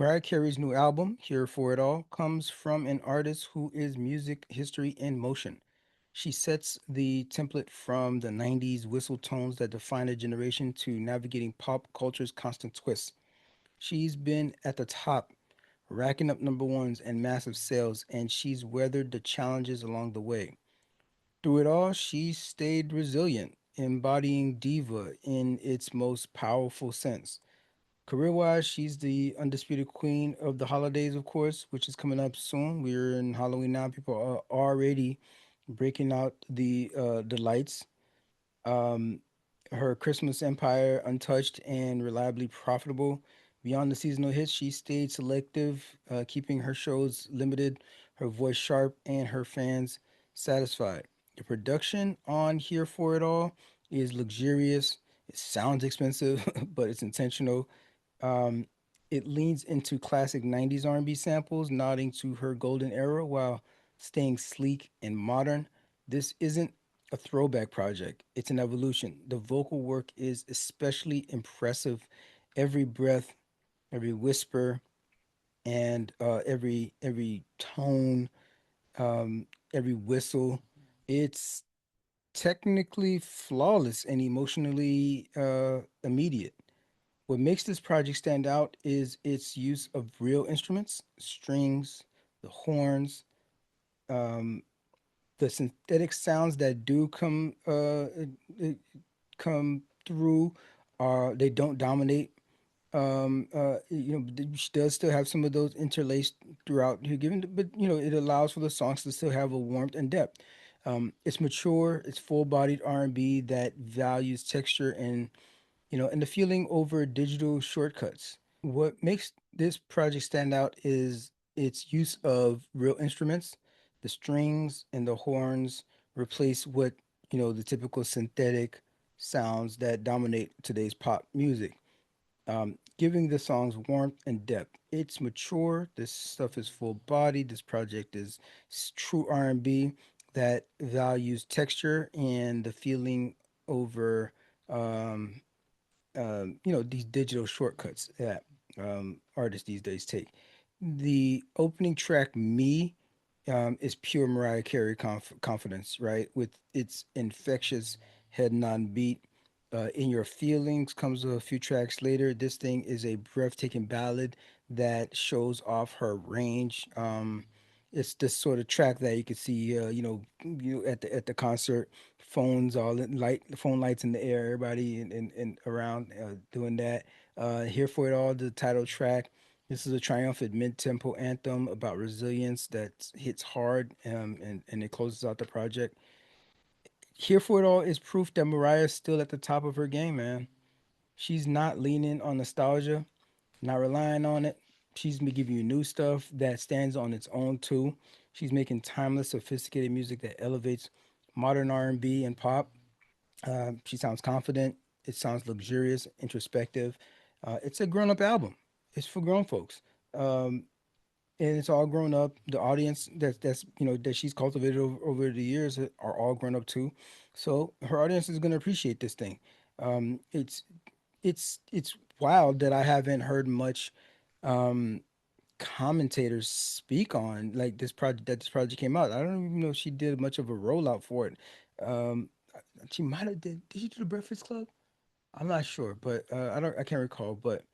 Mariah Carey's new album, Here for It All, comes from an artist who is music history in motion. She sets the template from the 90s whistle tones that define a generation to navigating pop culture's constant twists. She's been at the top, racking up number ones and massive sales, and she's weathered the challenges along the way. Through it all, she stayed resilient, embodying diva in its most powerful sense. Career wise, she's the undisputed queen of the holidays, of course, which is coming up soon. We're in Halloween now. People are already breaking out the lights. Um, Her Christmas empire, untouched and reliably profitable. Beyond the seasonal hits, she stayed selective, keeping her shows limited, her voice sharp, and her fans satisfied. The production on Here for It All is luxurious. It sounds expensive, but it's intentional. um, it leans into classic 90s R&B samples, nodding to her golden era while staying sleek and modern. This isn't a throwback project, it's an evolution. The vocal work is especially impressive. Every breath, every whisper, and every tone, every whistle, it's technically flawless and emotionally immediate. What makes this project stand out is its use of real instruments, strings, the horns, um, the synthetic sounds that do come through. Are they don't dominate. She does still have some of those interlaced throughout here, given, but it allows for the songs to still have a warmth and depth. It's mature, it's full-bodied R&B that values texture and the feeling over digital shortcuts. What makes this project stand out is its use of real instruments. The strings and the horns replace what the typical synthetic sounds that dominate today's pop music, giving the songs warmth and depth. It's mature. This stuff is full body. This project is true R&B that values texture and the feeling over um, these digital shortcuts that artists these days take. The opening track, "Me," is pure Mariah Carey confidence, right? With its infectious head nod beat. In Your Feelings comes a few tracks later. This thing is a breathtaking ballad that shows off her range. It's this sort of track that you could see, at the concert, phones all in light, the phone lights in the air, everybody and around doing that. Here for It All, the title track. This is a triumphant mid-tempo anthem about resilience that hits hard, and it closes out the project. Here for It All is proof that Mariah's still at the top of her game, man. She's not leaning on nostalgia, not relying on it. She's been giving you new stuff that stands on its own too. She's making timeless, sophisticated music that elevates modern R&B and pop. She sounds confident. It sounds luxurious, introspective. It's a grown-up album. It's for grown folks. Um, and it's all grown up. The audience that she's cultivated over the years are all grown up too. So her audience is going to appreciate this thing. It's it's wild that I haven't heard much um, commentators speak on like this project came out. I don't even know if she did much of a rollout for it. Um, she might have did. Did she do the Breakfast Club? I'm not sure, but I can't recall. But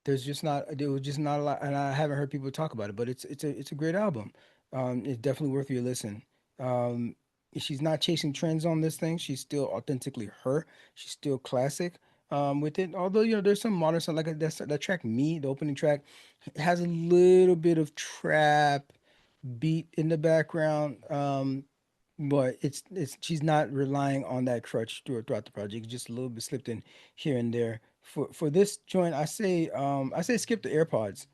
there was just not a lot, and I haven't heard people talk about it. But it's a great album. It's definitely worth your listen. Um, she's not chasing trends on this thing. She's still authentically her. She's still classic. With it, although there's some modern stuff like that track "Me," the opening track, has a little bit of trap beat in the background. But it's she's not relying on that crutch throughout the project. Just a little bit slipped in here and there. For this joint, I say skip the AirPods.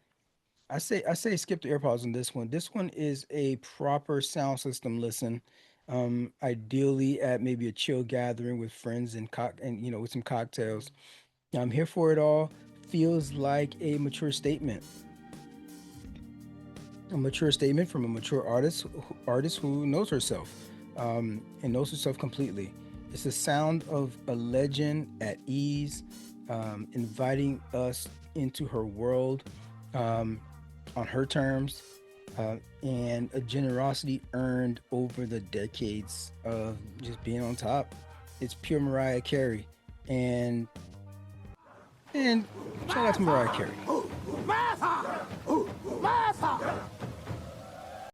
I say skip the AirPods on this one. This one is a proper sound system listen. Ideally at maybe a chill gathering with friends and with some cocktails. I'm here for it all. Feels like a mature statement from a mature artist who knows herself, and knows herself completely. It's the sound of a legend at ease, inviting us into her world. um, on her terms, and a generosity earned over the decades of just being on top. It's pure Mariah Carey, and and shout out to Mariah Carey.